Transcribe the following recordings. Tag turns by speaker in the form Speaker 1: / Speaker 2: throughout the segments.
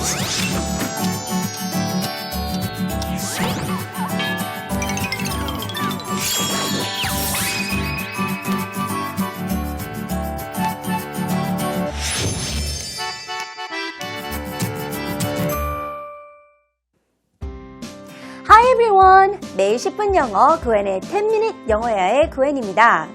Speaker 1: Hi everyone! 매일 10분 영어 그웬의 10minute 영어회화의 그웬입니다.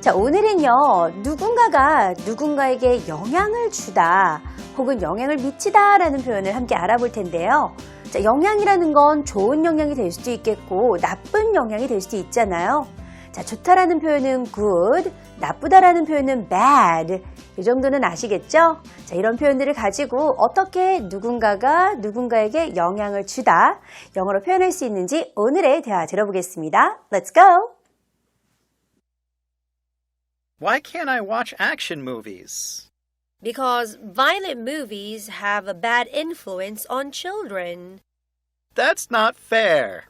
Speaker 1: 자, 오늘은요, 누군가가 누군가에게 영향을 주다 혹은 영향을 미치다 라는 표현을 함께 알아볼 텐데요. 자, 영향이라는 건 좋은 영향이 될 수도 있겠고 나쁜 영향이 될 수도 있잖아요. 자, 좋다라는 표현은 good, 나쁘다라는 표현은 bad. 이 정도는 아시겠죠? 자, 이런 표현들을 가지고 어떻게 누군가가 누군가에게 영향을 주다, 영어로 표현할 수 있는지 오늘의 대화 들어보겠습니다. Let's go!
Speaker 2: Why can't I watch action movies?
Speaker 3: Because violent movies have a bad influence on children.
Speaker 2: That's not fair.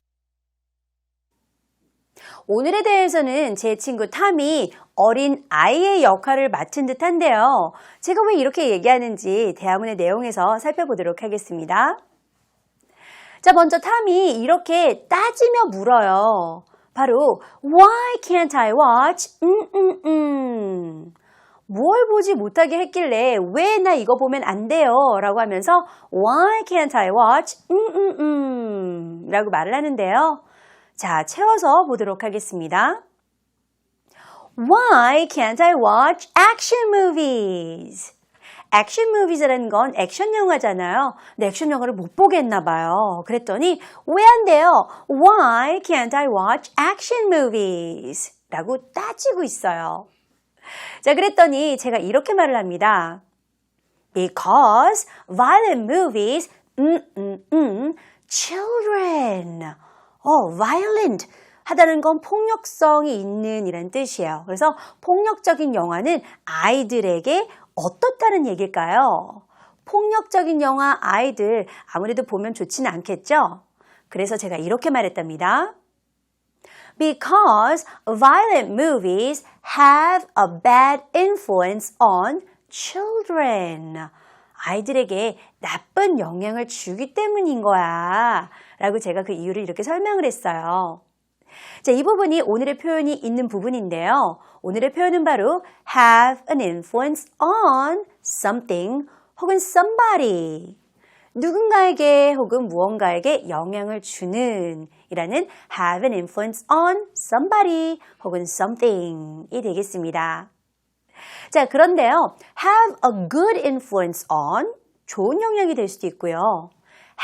Speaker 1: 오늘에 대해서는 제 친구 탐이 어린 아이의 역할을 맡은 듯한데요. 제가 왜 이렇게 얘기하는지 대화문의 내용에서 살펴보도록 하겠습니다. 자, 먼저 탐이 이렇게 따지며 물어요. 바로 Why can't I watch? 뭘 보지 못하게 했길래 왜 나 이거 보면 안 돼요? 라고 하면서 Why can't I watch? 라고 말을 하는데요. 자, 채워서 보도록 하겠습니다. Why can't I watch action movies? 액션 무비즈라는 건 액션 영화잖아요. 근데 액션 영화를 못 보겠나 봐요. 그랬더니 왜 안 돼요? Why can't I watch action movies? 라고 따지고 있어요. 자, 그랬더니 제가 이렇게 말을 합니다. Because violent movies, children. violent 하다는 건 폭력성이 있는 이란 뜻이에요. 그래서 폭력적인 영화는 아이들에게 어떻다는 얘기일까요? 폭력적인 영화 아이들 아무래도 보면 좋지는 않겠죠? 그래서 제가 이렇게 말했답니다. Because violent movies have a bad influence on children. 아이들에게 나쁜 영향을 주기 때문인 거야. 라고 제가 그 이유를 이렇게 설명을 했어요. 자, 이 부분이 오늘의 표현이 있는 부분인데요. 오늘의 표현은 바로 have an influence on something 혹은 somebody. 누군가에게 혹은 무언가에게 영향을 주는 이라는 have an influence on somebody 혹은 something이 되겠습니다. 자, 그런데요. have a good influence on 좋은 영향이 될 수도 있고요.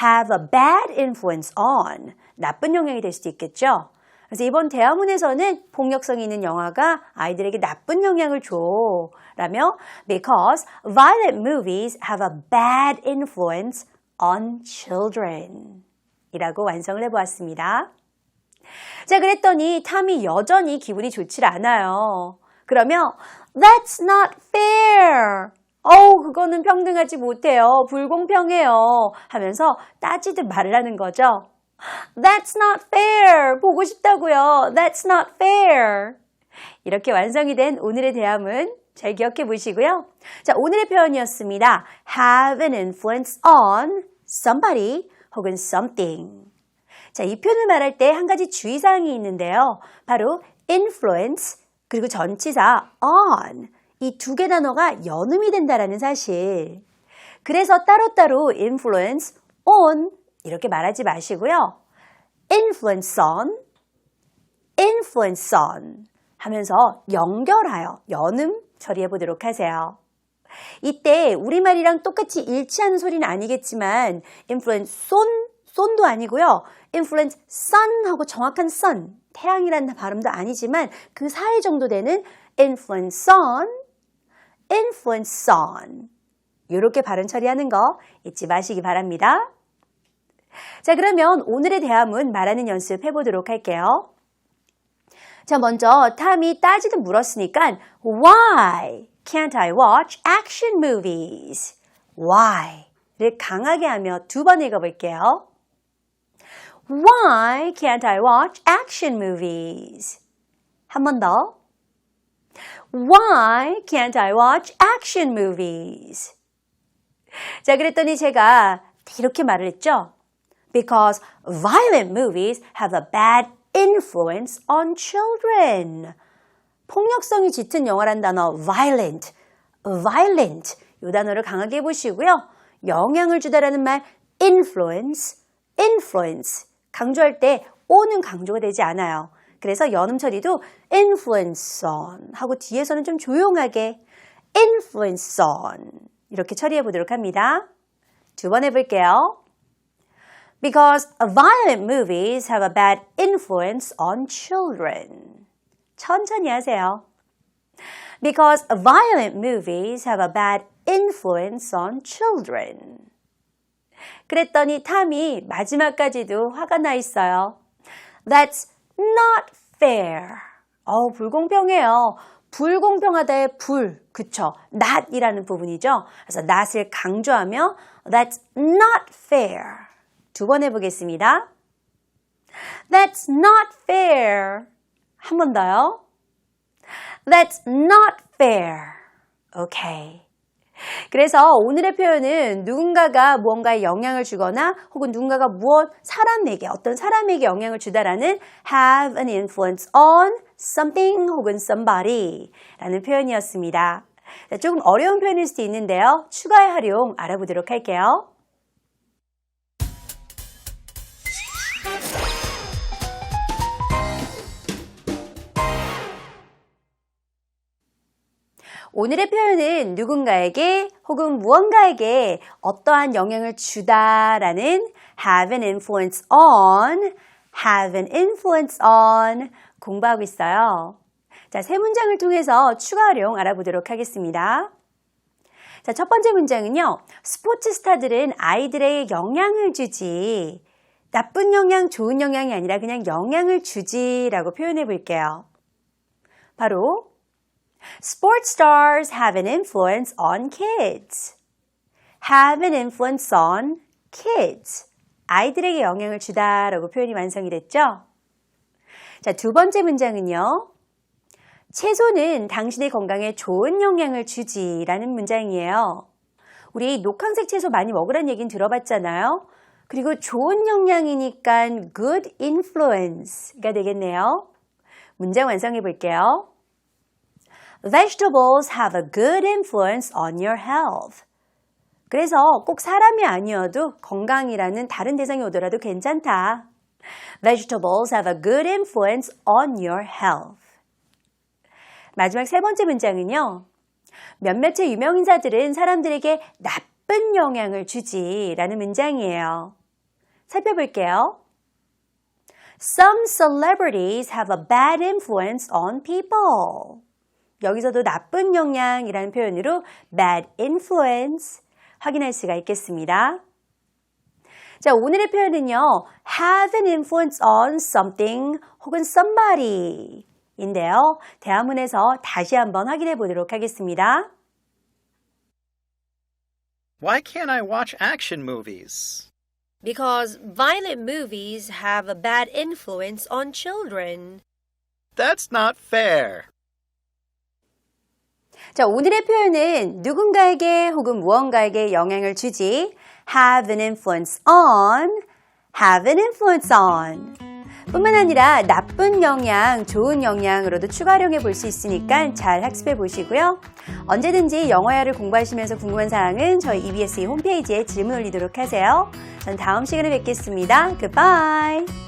Speaker 1: have a bad influence on 나쁜 영향이 될 수도 있겠죠. 그래서 이번 대화문에서는 폭력성이 있는 영화가 아이들에게 나쁜 영향을 줘 라며 because violent movies have a bad influence on children 이라고 완성을 해보았습니다. 자, 그랬더니 탐이 여전히 기분이 좋질 않아요. 그러면 That's not fair. 그거는 평등하지 못해요. 불공평해요. 하면서 따지듯 말을 하는 거죠. That's not fair. 보고 싶다고요. That's not fair. 이렇게 완성이 된 오늘의 대화문 잘 기억해 보시고요. 자, 오늘의 표현이었습니다. Have an influence on somebody 혹은 something. 자, 이 표현을 말할 때 한 가지 주의사항이 있는데요. 바로 influence 그리고 전치사 on 이 두 개 단어가 연음이 된다라는 사실. 그래서 따로따로 influence on 이렇게 말하지 마시고요. influence on 하면서 연결하여 연음 처리해 보도록 하세요. 이때 우리말이랑 똑같이 일치하는 소리는 아니겠지만 influence 손도 아니고요. influence sun하고 정확한 sun, 태양이라는 발음도 아니지만 그 사이 정도 되는 influence on 이렇게 발음 처리하는 거 잊지 마시기 바랍니다. 자, 그러면 오늘의 대화문 말하는 연습 해보도록 할게요. 자, 먼저 탐이 따지듯 물었으니까 Why can't I watch action movies? Why를 강하게 하며 두 번 읽어볼게요. Why can't I watch action movies? 한 번 더. Why can't I watch action movies? 자, 그랬더니 제가 이렇게 말을 했죠. Because violent movies have a bad influence on children. 폭력성이 짙은 영화란 단어 violent, 이 단어를 강하게 해보시고요. 영향을 주다라는 말 influence, 강조할 때 O는 강조가 되지 않아요. 그래서 연음 처리도 influence on 하고 뒤에서는 좀 조용하게 influence on 이렇게 처리해 보도록 합니다. 두 번 해볼게요. Because violent movies have a bad influence on children. 천천히 하세요. Because violent movies have a bad influence on children. 그랬더니 탐이 마지막까지도 화가 나 있어요. That's not fair. 불공평해요. 불공평하다의 그쵸. not이라는 부분이죠. 그래서 not을 강조하며 That's not fair. 두 번 해보겠습니다. That's not fair. 한 번 더요. That's not fair. 오케이. 그래서 오늘의 표현은 누군가가 무언가에 영향을 주거나 혹은 누군가가 어떤 사람에게 영향을 주다라는 have an influence on something 혹은 somebody 라는 표현이었습니다. 조금 어려운 표현일 수도 있는데요. 추가의 활용 알아보도록 할게요. 오늘의 표현은 누군가에게 혹은 무언가에게 어떠한 영향을 주다라는 have an influence on 공부하고 있어요. 자, 세 문장을 통해서 추가 활용 알아보도록 하겠습니다. 자, 첫 번째 문장은요. 스포츠 스타들은 아이들에게 영향을 주지. 나쁜 영향, 좋은 영향이 아니라 그냥 영향을 주지라고 표현해 볼게요. 바로 Sports stars have an influence on kids. Have an influence on kids. 아이들에게 영향을 주다라고 표현이 완성이 됐죠? 자, 두 번째 문장은요. 채소는 당신의 건강에 좋은 영향을 주지라는 문장이에요. 우리 녹황색 채소 많이 먹으라는 얘기는 들어봤잖아요. 그리고 좋은 영향이니까 good influence가 되겠네요. 문장 완성해 볼게요. Vegetables have a good influence on your health. 그래서 꼭 사람이 아니어도 건강이라는 다른 대상이 오더라도 괜찮다. Vegetables have a good influence on your health. 마지막 세 번째 문장은요. 몇몇의 유명인사들은 사람들에게 나쁜 영향을 주지라는 문장이에요. 살펴볼게요. Some celebrities have a bad influence on people. 여기서도 나쁜 영향이라는 표현으로 bad influence 확인할 수가 있겠습니다. 자, 오늘의 표현은요. have an influence on something 혹은 somebody 인데요. 대화문에서 다시 한번 확인해 보도록 하겠습니다.
Speaker 2: Why can't I watch action movies?
Speaker 3: Because violent movies have a bad influence on children.
Speaker 2: That's not fair.
Speaker 1: 자, 오늘의 표현은 누군가에게 혹은 무언가에게 영향을 주지 have an influence on 뿐만 아니라 나쁜 영향, 좋은 영향으로도 추가 활용해 볼 수 있으니까 잘 학습해 보시고요. 언제든지 영어회화를 공부하시면서 궁금한 사항은 저희 EBS 홈페이지에 질문 올리도록 하세요. 전 다음 시간에 뵙겠습니다. Goodbye!